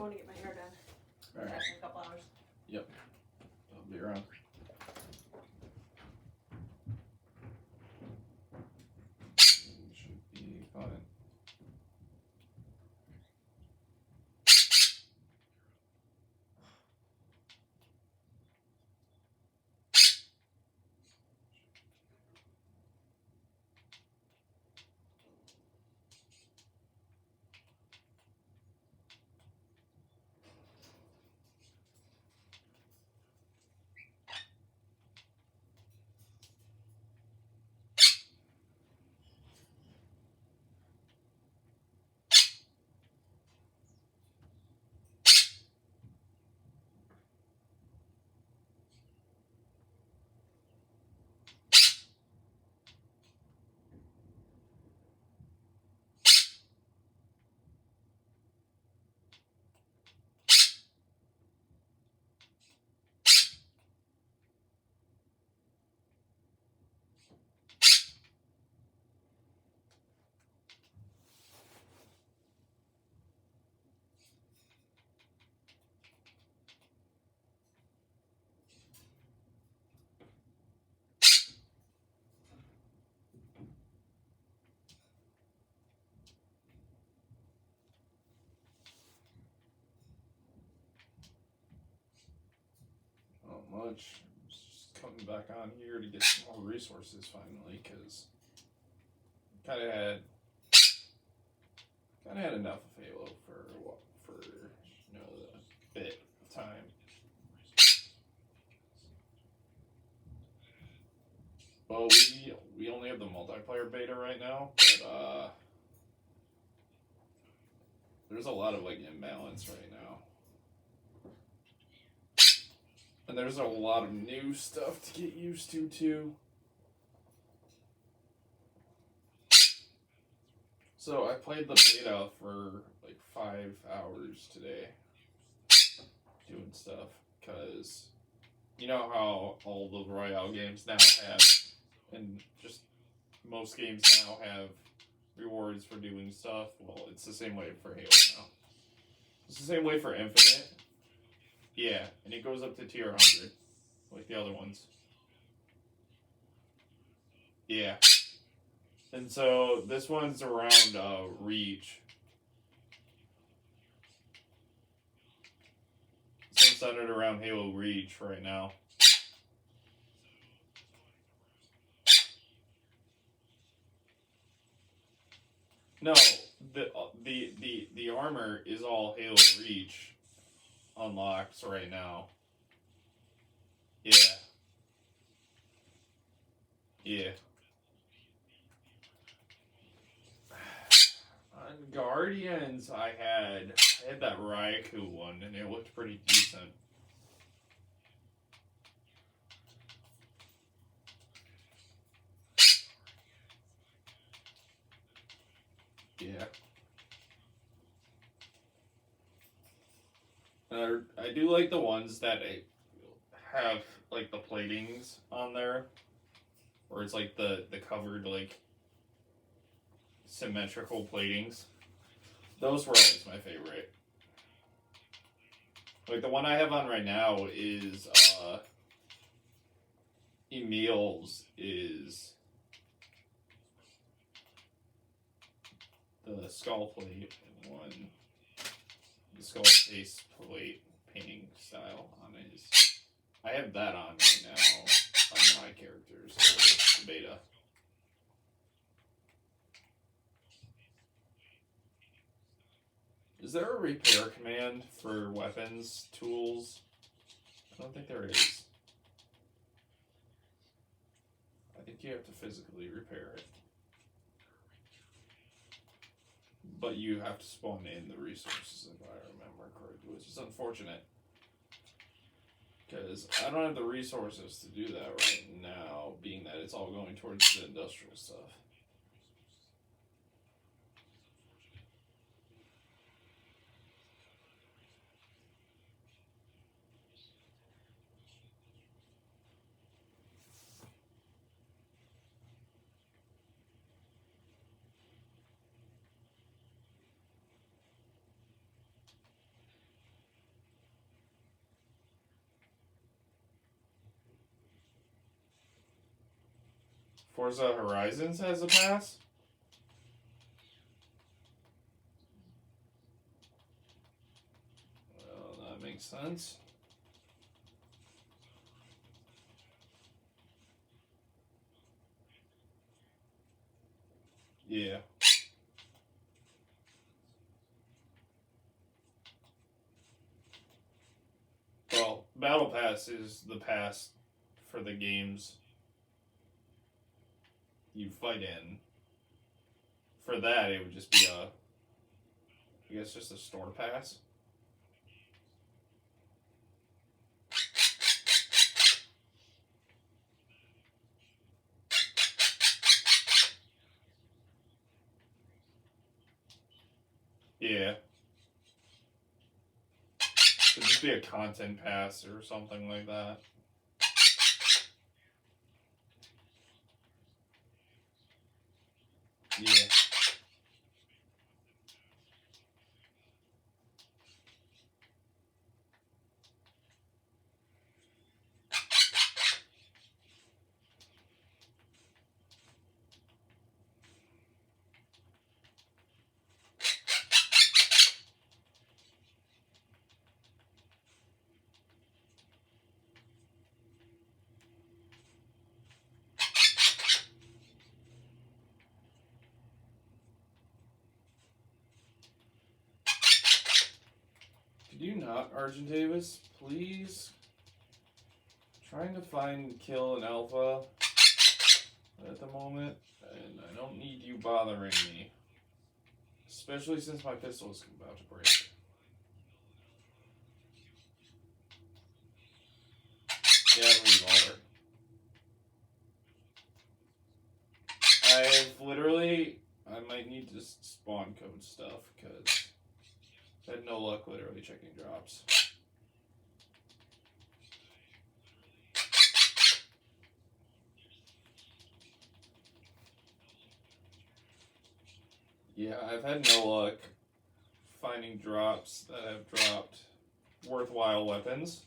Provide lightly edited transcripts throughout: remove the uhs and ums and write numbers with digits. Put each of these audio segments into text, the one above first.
going to get my hair done. All right. Back in a couple hours. Yep. I'll be around. Should be fine. Not much. I'm just coming back on here to get some more resources finally, because kind of had enough of Halo for a bit of time. Well, we only have the multiplayer beta right now, but there's a lot of imbalance right now. And there's a lot of new stuff to get used to too. So I played the beta for 5 hours today, doing stuff, because you know how all the Royale games now have, and just most games now have rewards for doing stuff. Well, it's the same way for Halo now. It's the same way for Infinite. Yeah, and it goes up to tier 100, like the other ones. Yeah. And so this one's around Reach. So it's centered around Halo Reach right now. No, the armor is all Halo Reach unlocks right now. Yeah. Yeah. On Guardians, I had that Raikou one, and it looked pretty decent. Yeah. I do like the ones that have the platings on there, where it's the covered symmetrical platings. Those were always my favorite. The one I have on right now is Emil's is the skull plate one. The skull face plate painting style on his. I have that on right now on my characters, the beta. Is there a repair command for weapons, tools? I don't think there is. I think you have to physically repair it. But you have to spawn in the resources, if I remember correctly, which is unfortunate. Because I don't have the resources to do that right now, being that it's all going towards the industrial stuff. Forza Horizons has a pass? Well, that makes sense. Yeah. Well, Battle Pass is the pass for the games you fight in. For that, it would just be I guess just a store pass. Yeah. It'd just be a content pass or something like that. Yeah. Could you not, Argent Davis? Please? Trying to find kill an alpha at the moment, and I don't need you bothering me. Especially since my pistol is about to break. Yeah, revolver. I've literally... I might need to spawn code stuff, because I had no luck literally checking drops. Yeah, I've had no luck finding drops that have dropped worthwhile weapons.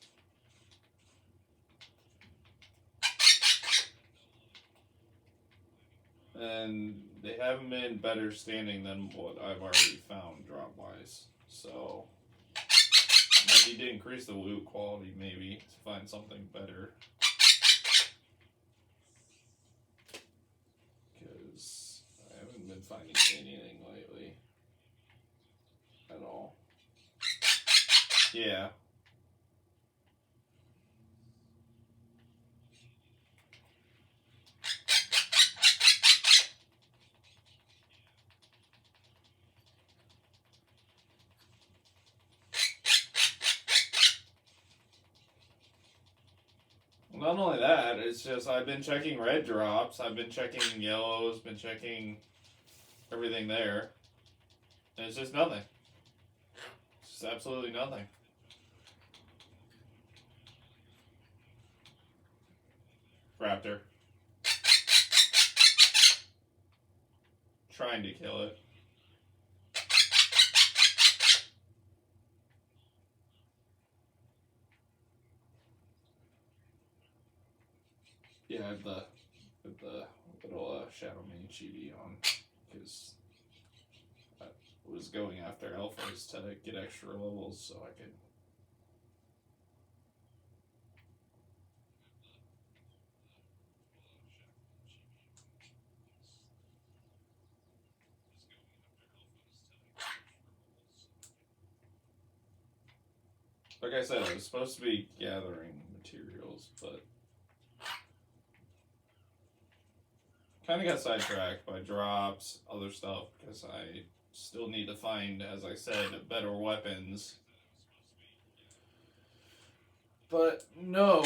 And they haven't been better standing than what I've already found drop-wise. So, I need to increase the loot quality maybe to find something better. Because I haven't been finding anything lately. At all. Yeah. Not only that, it's just I've been checking red drops, I've been checking yellows, been checking everything there. And it's just nothing. It's just absolutely nothing. Raptor. Trying to kill it. Yeah, I have the little Shadow Mane chibi on because I was going after alphas to get extra levels so I could. Like I said, I was supposed to be gathering materials, but kind of got sidetracked by drops, other stuff, because I still need to find, as I said, better weapons. But no,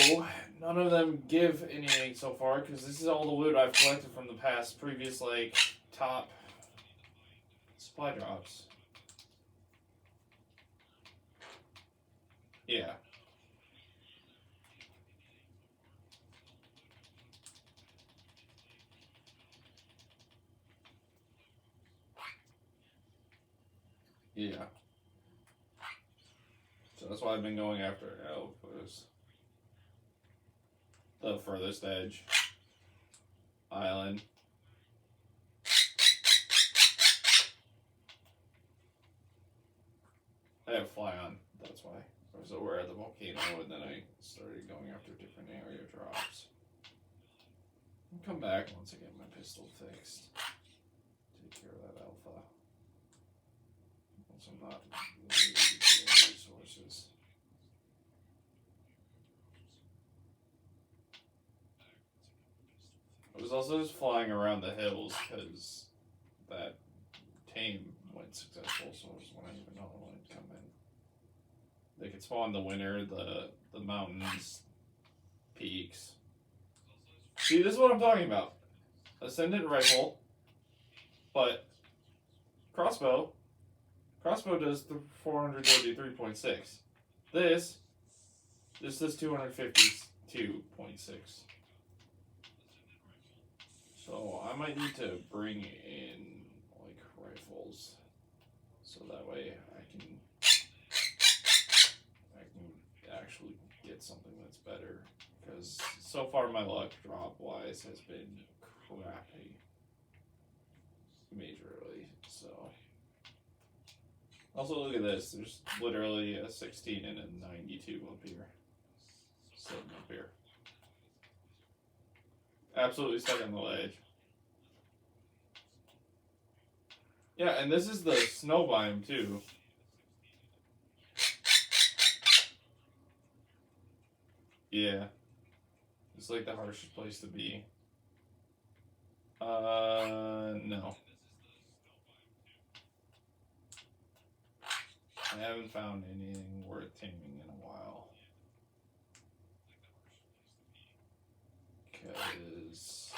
none of them give anything so far, because this is all the loot I've collected from the past, previous, like, top supply drops. Yeah. Yeah. So that's why I've been going after alphas. The furthest edge. island. I have fly on, that's why. So we're at the volcano, and then I started going after different area drops. I'll come back once I get my pistol fixed. Take care of that alpha. Once I'm not really getting resources. I was also just flying around the hills because that tame went successful, so I was wondering if another one would come in. They could spawn the winter, the mountains, peaks. See, this is what I'm talking about. Ascendant rifle, but crossbow does the 433.6. This does 252.6. So I might need to bring in like rifles, so that way I can actually get something that's better. Because so far my luck drop wise has been crappy, majorly. So also look at this. There's literally a 16 and a 92 up here, sitting up here. Absolutely stuck on the ledge. Yeah, and this is the snow biome too. Yeah. It's like the harshest place to be. No. I haven't found anything worth taming in a while. Because...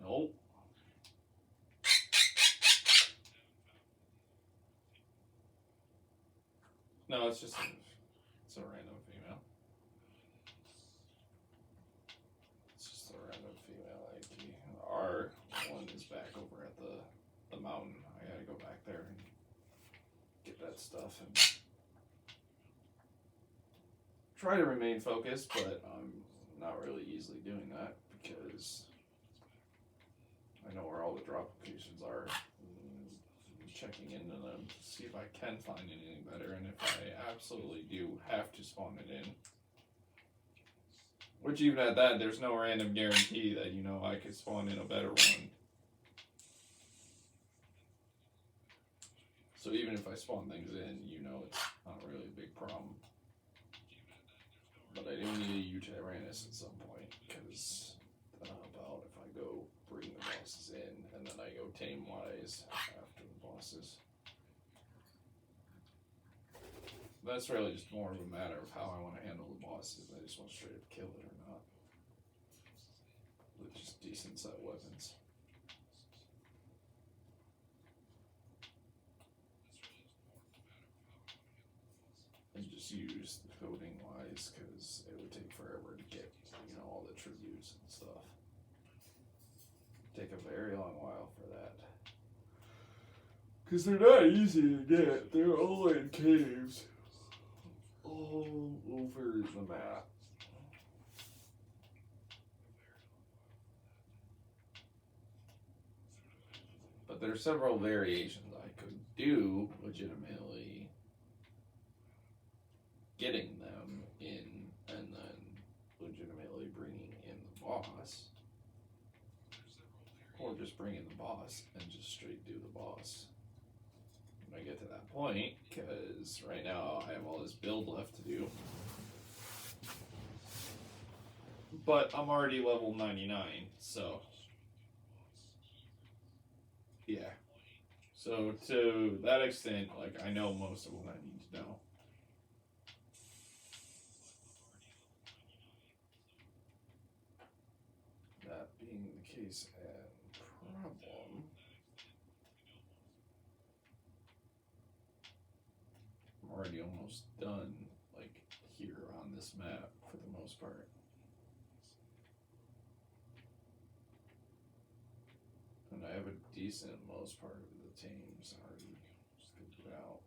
Nope. No, it's just it's a random female. It's just a random female ARK. Our one is back over at the mountain. I gotta go back there and get that stuff and try to remain focused, but I'm not really easily doing that because I know where all the drop locations are. Checking into them to see if I can find anything better, and if I absolutely do have to spawn it in, which even at that, there's no random guarantee that, you know, I could spawn in a better one. So even if I spawn things in, you know, it's not really a big problem. But I do need a U-Tyrannus at some point, because that'll help out if I go bring the bosses in, and then I go tame-wise after the bosses. That's really just more of a matter of how I want to handle the bosses. I just want to straight up kill it or not. With just decent set weapons. And just use the coding wise, because it would take forever to get, you know, all the tributes and stuff. Take a very long while for that. Because they're not easy to get. They're all in caves. All over the map. But there are several variations I could do legitimately getting them in and then legitimately bringing in the boss. Or just bring in the boss and just straight do the boss. When I get to that point, because right now I have all this build left to do. But I'm already level 99, so... Yeah. So to that extent, like, I know most of what I need to know. That being the case and problem... I'm already almost done, like, here on this map, for the most part. And I have a decent most part of the teams already figured out.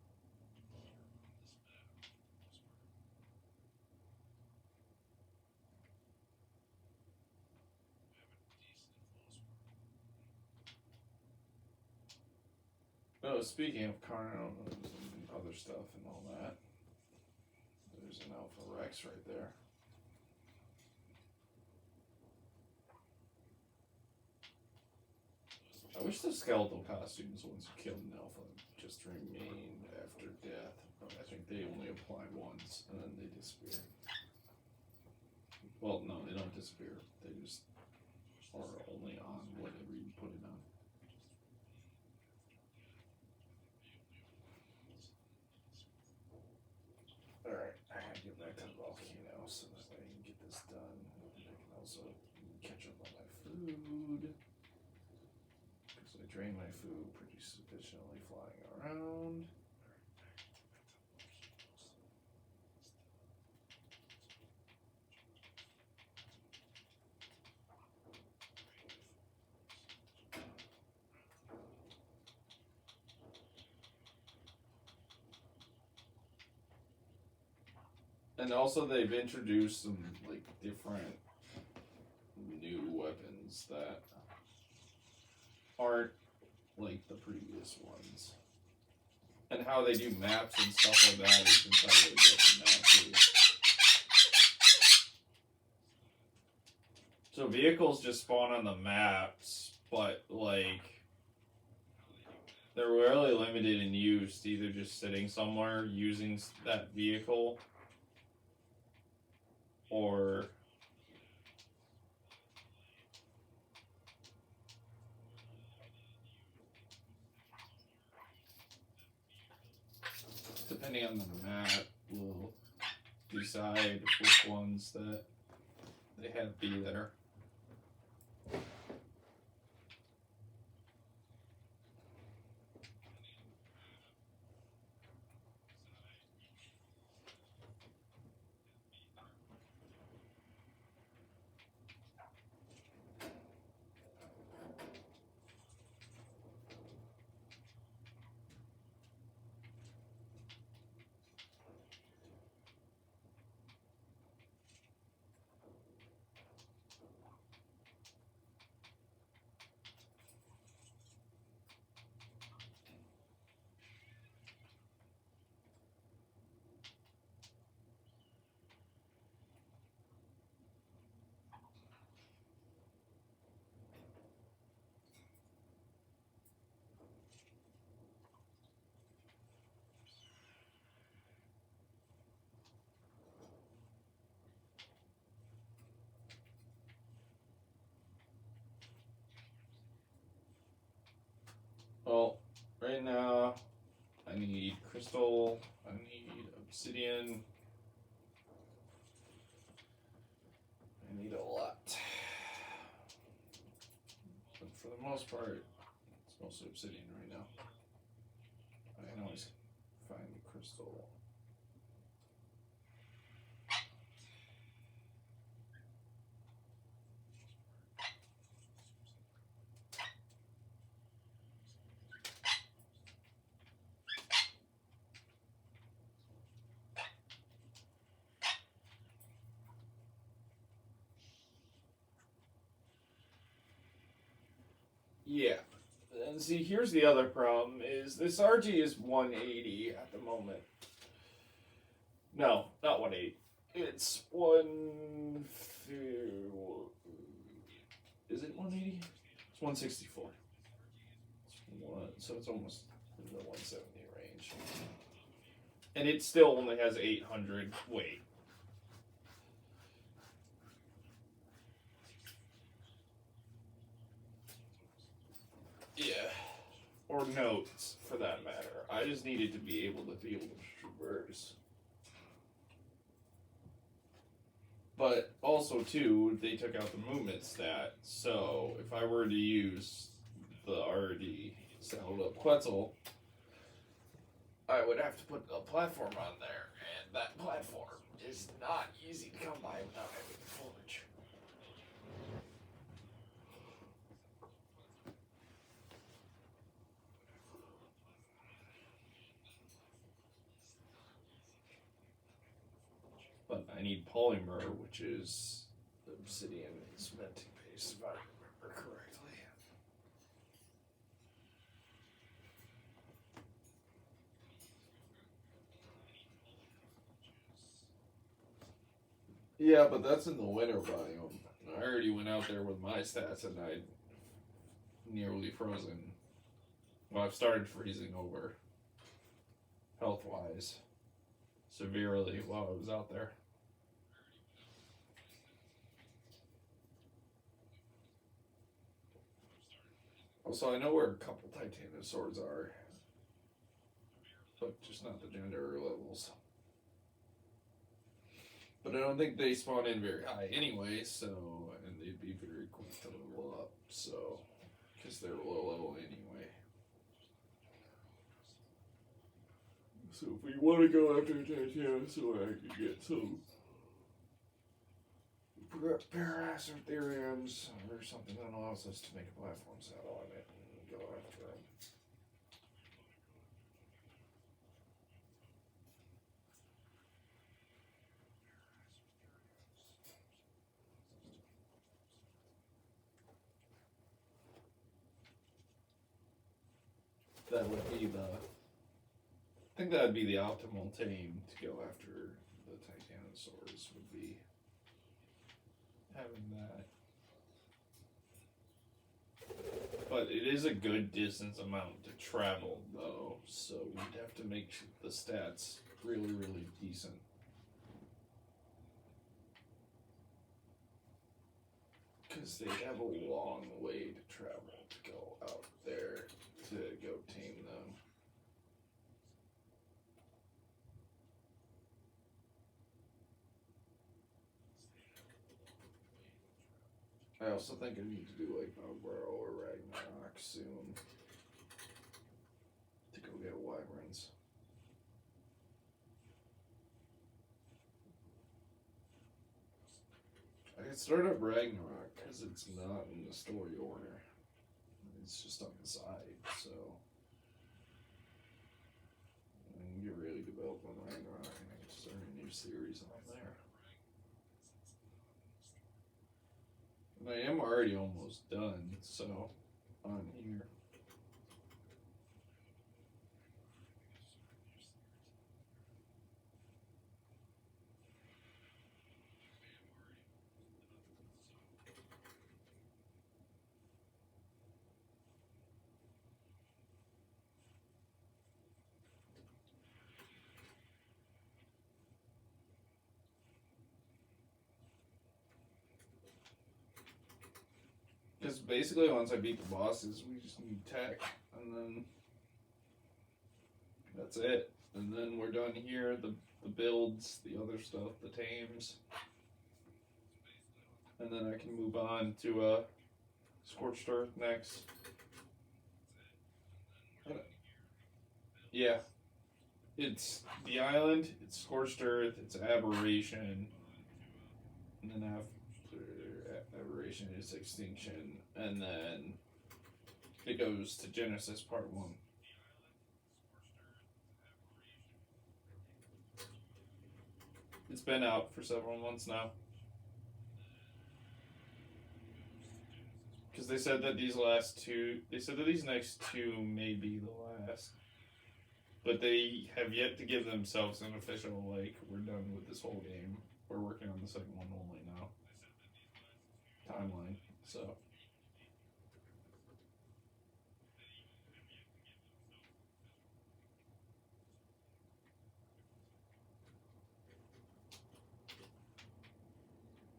Oh, speaking of carnos and other stuff and all that, there's an Alpha Rex right there. I wish the skeletal costumes, once you kill an alpha, just remain after death. But I think they only apply once and then they disappear. Well, no, they don't disappear. They just are only on whatever you put it on. Alright, I gotta get back to the volcano so that I can get this done. And I can also catch up on my food. Because I drain my food pretty sufficiently flying around. And also they've introduced some like different new weapons that aren't like the previous ones. And how they do maps and stuff like that is entirely different now too. So vehicles just spawn on the maps, but like they're really limited in use, either just sitting somewhere using that vehicle or depending on the map will decide which ones that they have be there. Well, right now I need crystal, I need obsidian, I need a lot. But for the most part, it's mostly obsidian right now. I can always find the crystal. Yeah. And see, here's the other problem, is this RG is 180 at the moment. No, not 180. It's is it 180? It's 164. So it's almost in the 170 range. And it still only has 800 weight. Yeah. Or notes, for that matter. I just needed to be able to traverse. But also, too, they took out the movement stat. So if I were to use the already saddled up Quetzal, I would have to put a platform on there. And that platform is not easy to come by without having the foliage. But I need polymer, which is obsidian and cementing paste, if I remember correctly. Yeah, but that's in the winter biome. I already went out there with my stats and I nearly frozen. Well, I've started freezing over, health wise, severely while I was out there. Also, I know where a couple Titanosaurs are, but just not the gender levels. But I don't think they spawn in very high anyway, so, and they'd be very quick to level up, so, because they're low level anyway. So if we want to go after Titanosaur, I could get some Paracertheriums or something that allows us to make a platform saddle on it and go after them. That would be the. I think that would be the optimal tame to go after the Titanosaurs, would be having that. But it is a good distance amount to travel, though, so we'd have to make the stats really, really decent. Because they have a long way to travel to go out there to go tame them. I also think I need to do like Malboro or Ragnarok soon to go get wyverns. I can start up Ragnarok because it's not in the story order. It's just on the side, so I can get really developed on Ragnarok and I can start a new series on there. And I am already almost done, so on here. Because basically, once I beat the bosses, we just need tech, and then that's it. And then we're done here. The builds, the other stuff, the tames, and then I can move on to Scorched Earth next. Yeah, it's the island. It's Scorched Earth. It's Aberration, and then after Aberration is Extinction, and then it goes to Genesis Part 1. It's been out for several months now. Because they said that these next two may be the last. But they have yet to give themselves an official, like, we're done with this whole game. We're working on the second one only now. Timeline, so.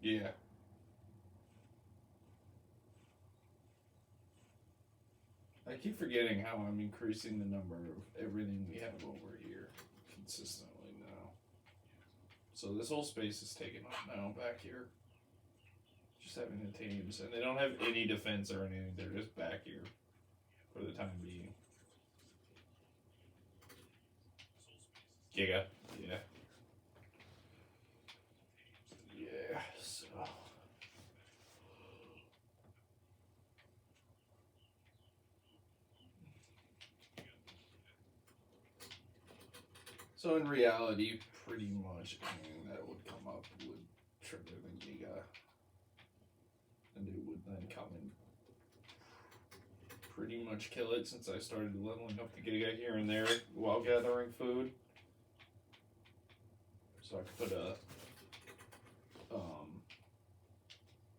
Yeah. I keep forgetting how I'm increasing the number of everything we have over here consistently now. So this whole space is taken up now back here. Just having the teams, and they don't have any defense or anything, they're just back here for the time being. Giga, yeah. Yeah, so. So in reality, pretty much anything that would come up would trigger the Giga. And it would then come and pretty much kill it since I started leveling up the Giga here and there while gathering food. So I could put a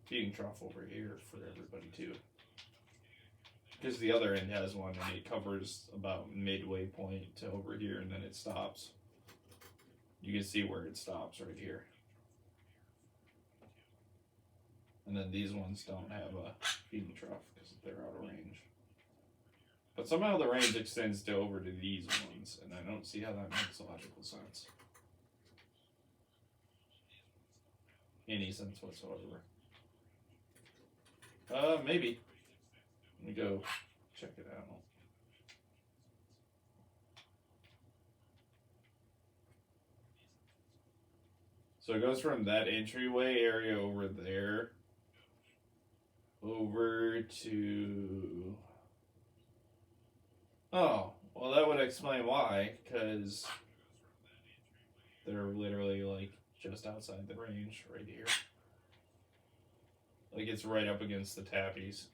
feeding trough over here for everybody too. Because the other end has one and it covers about midway point to over here and then it stops. You can see where it stops right here. And then these ones don't have a feeding trough because they're out of range. But somehow the range extends to over to these ones, and I don't see how that makes logical sense. Any sense whatsoever. Maybe. Let me go check it out. So it goes from that entryway area over there over to... Oh, well that would explain why, because they're literally like just outside the range right here. Like it's right up against the tappies.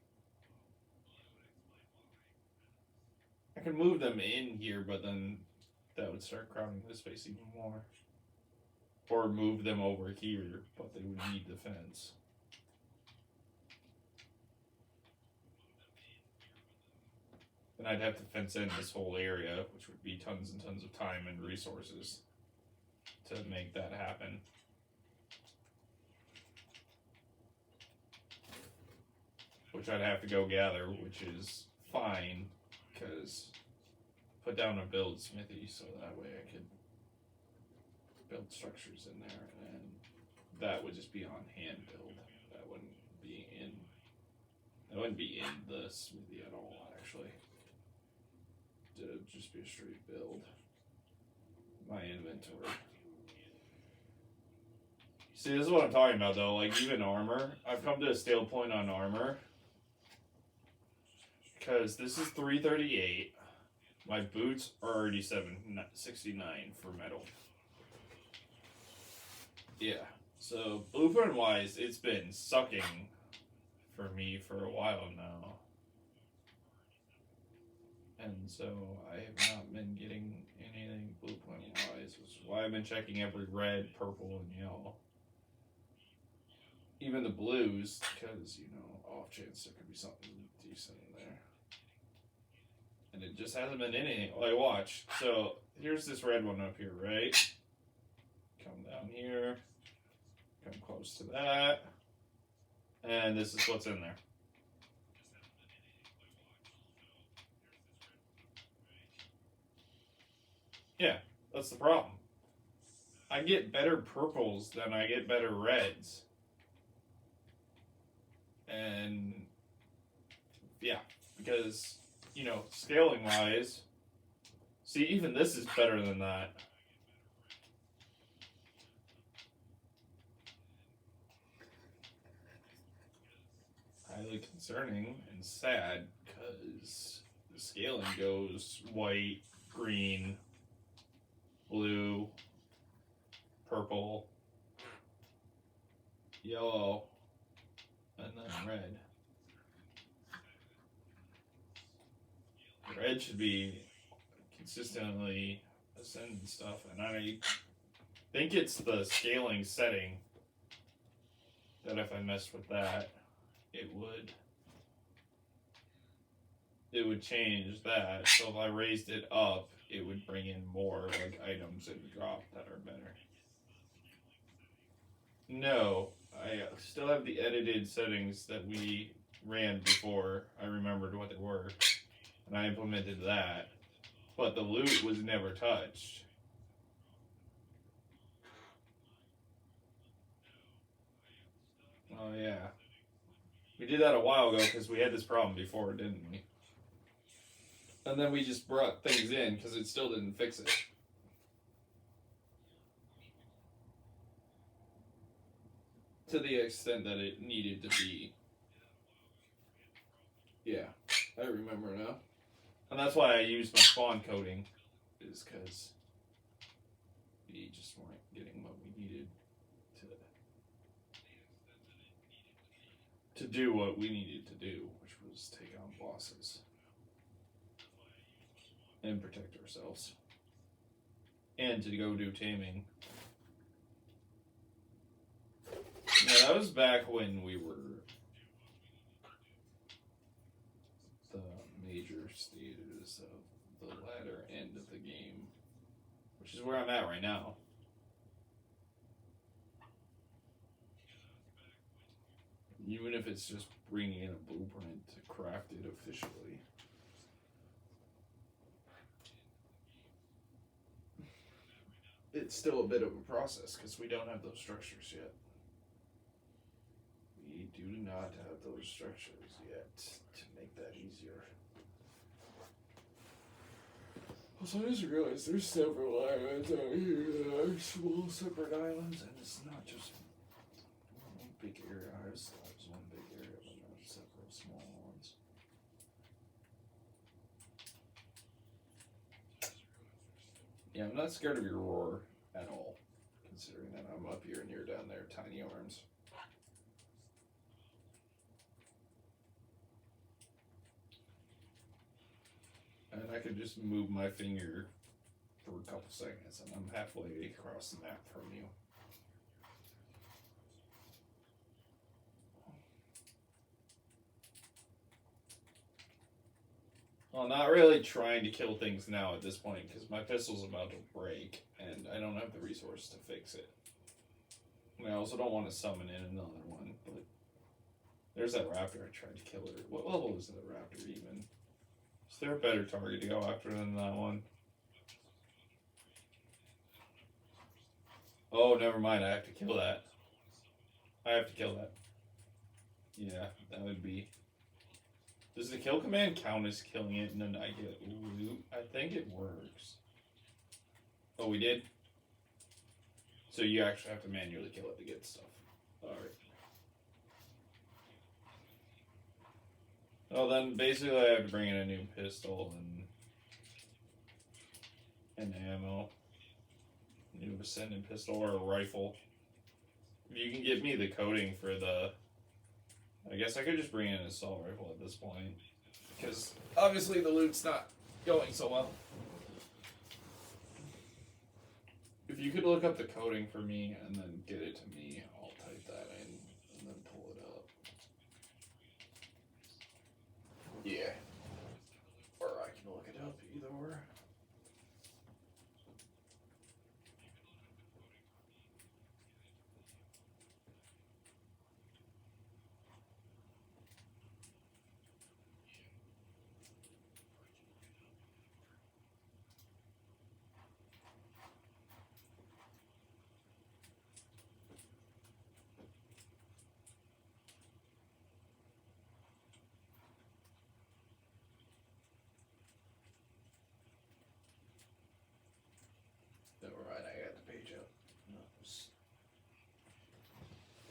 I can move them in here, but then that would start crowding this space even more. Or move them over here, but they would need the fence. Then I'd have to fence in this whole area, which would be tons and tons of time and resources to make that happen. Which I'd have to go gather, which is fine, because put down a build smithy so that way I could build structures in there, and that would just be on hand build. That wouldn't be in the smithy at all, actually. It would just be a straight build. My inventory. See, this is what I'm talking about though, like even armor. I've come to a stale point on armor. Because this is 338. My boots are already 769 for metal. Yeah, so blueprint wise, it's been sucking for me for a while now. And so I have not been getting anything blueprint wise, which is why I've been checking every red, purple, and yellow. Even the blues, because, you know, off chance there could be something decent in there. And it just hasn't been anything. Like, watch. So, here's this red one up here, right? Come down here. Come close to that. And this is what's in there. Yeah, that's the problem. I get better purples than I get better reds. And, yeah, because, you know, scaling wise, see, even this is better than that. Highly concerning and sad because the scaling goes white, green, blue, purple, yellow, and then red. Red should be consistently ascending stuff, and I think it's the scaling setting that if I messed with that, it would change that. So if I raised it up, it would bring in more like items and drop that are better. No, I still have the edited settings that we ran before I remembered what they were, and I implemented that, but the loot was never touched. Oh yeah. We did that a while ago because we had this problem before, didn't we? And then we just brought things in because it still didn't fix it. To the extent that it needed to be. Yeah, I remember now. And that's why I used my spawn coding, is because we just weren't getting what we needed to do what we needed to do, which was take on bosses and protect ourselves, and to go do taming. Yeah, that that was back when we were the major stages of the latter end of the game, which is where I'm at right now. Even if it's just bringing in a blueprint to craft it officially. It's still a bit of a process because we don't have those structures yet. We do not have those structures yet to make that easier. Also, I just realized there's several islands out here that are small separate islands, and it's not just one big area. I was one big area, but not several small ones. Yeah, I'm not scared of your roar at all, considering that I'm up here and you're down there, tiny arms. And I could just move my finger for a couple seconds and I'm halfway across the map from you. Well, not really trying to kill things now at this point because my pistol's about to break and I don't have the resource to fix it. I also don't want to summon in another one, but there's that raptor I tried to kill it. What level is that raptor even? Is there a better target to go after than that one? Oh, never mind. I have to kill that. I have to kill that. Yeah, that would be... Does the kill command count as killing it and then I get loot? I think it works. Oh, we did? So you actually have to manually kill it to get stuff. Alright. Well, then basically I have to bring in a new pistol and ammo. New ascendant pistol or a rifle. If you can give me the coding for the... I guess I could just bring in an assault rifle at this point. Because obviously the loot's not going so well. If you could look up the coding for me and then get it to me, I'll type that in and then pull it up. Yeah. Or I can look it up, either or. Alright, I got the page up.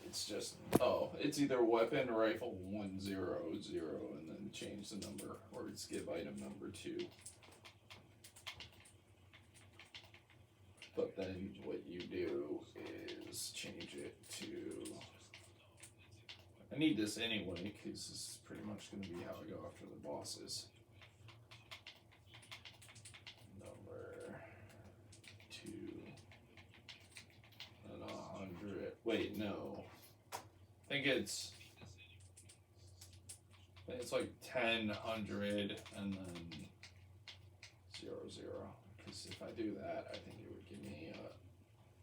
It's just, it's either weapon or rifle 100 and then change the number, or it's give item number 2. But then what you do is change it to... I need this anyway, because this is pretty much going to be how I go after the bosses. Number 2 and 100. Wait, no. I think it's like 10, 100, and then 0, 0. Because if I do that, I think it would give me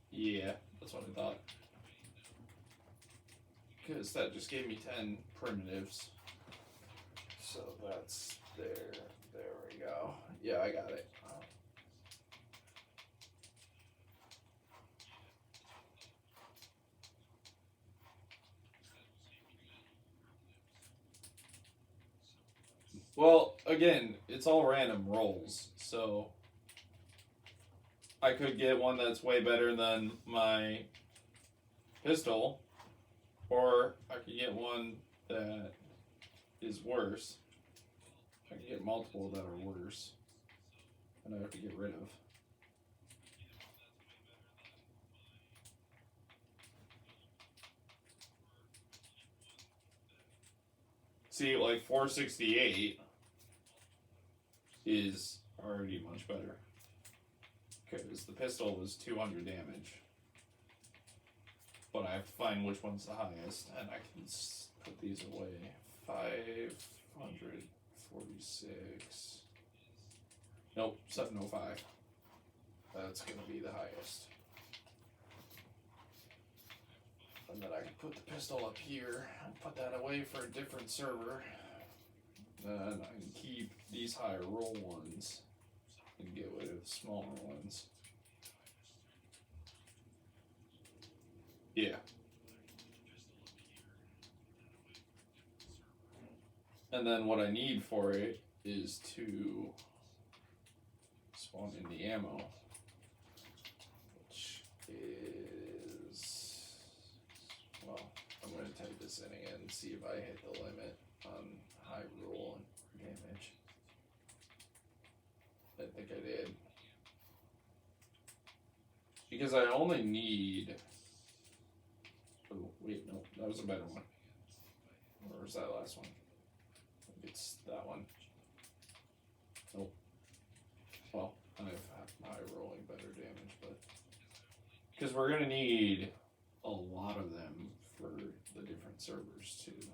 yeah, that's what I thought. Because that just gave me 10 primitives. So that's there. There we go. Yeah, I got it. Well, again, it's all random rolls, so I could get one that's way better than my pistol, or I could get one that is worse. I could get multiple that are worse, and I have to get rid of. See, like 468 is already much better. Because the pistol was 200 damage. But I have to find which one's the highest, and I can put these away. 546. Nope, 705. That's going to be the highest. And then I can put the pistol up here and put that away for a different server. Then I can keep these higher roll ones and get rid of the smaller ones. Yeah. And then what I need for it is to spawn in the ammo, which is, well, I'm going to type this in again and see if I hit the limit on high roll and damage. I think I did. Because I only need, oh wait, no, that was a better one. Or was that last one? I think it's that one. Nope. Well, I have high rolling better damage, but because we're gonna need a lot of them for the different servers too.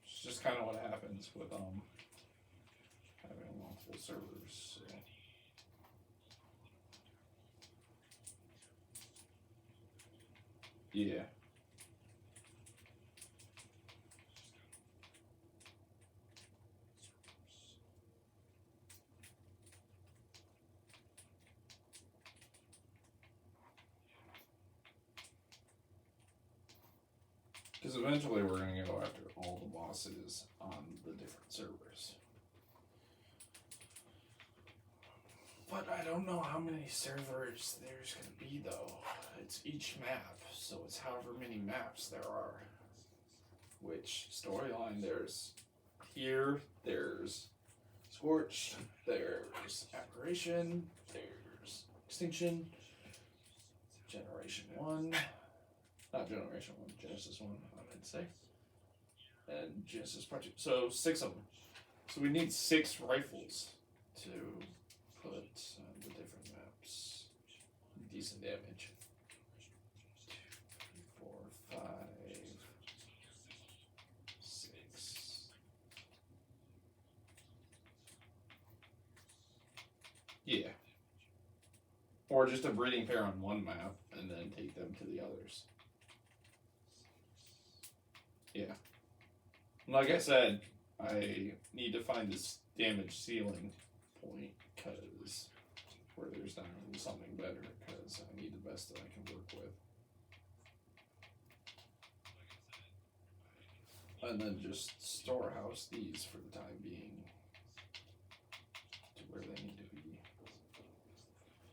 It's just kind of what happens with having multiple servers. So. Yeah. Because eventually we're going to go after all the bosses on the different servers. But I don't know how many servers there's going to be, though. It's each map, so it's however many maps there are. Which storyline there's here, there's Scorch, there's Apparition, there's Extinction, Generation 1. Not Generation 1, Genesis 1, I meant to say. And Genesis Project. So 6 of them. So we need 6 rifles to put on the different maps. Decent damage. 2, 3, 4, 5, 6. Yeah. Or just a breeding pair on one map and then take them to the others. Yeah. Like I said, I need to find this damage ceiling point because where there's not really something better because I need the best that I can work with. And then just storehouse these for the time being to where they need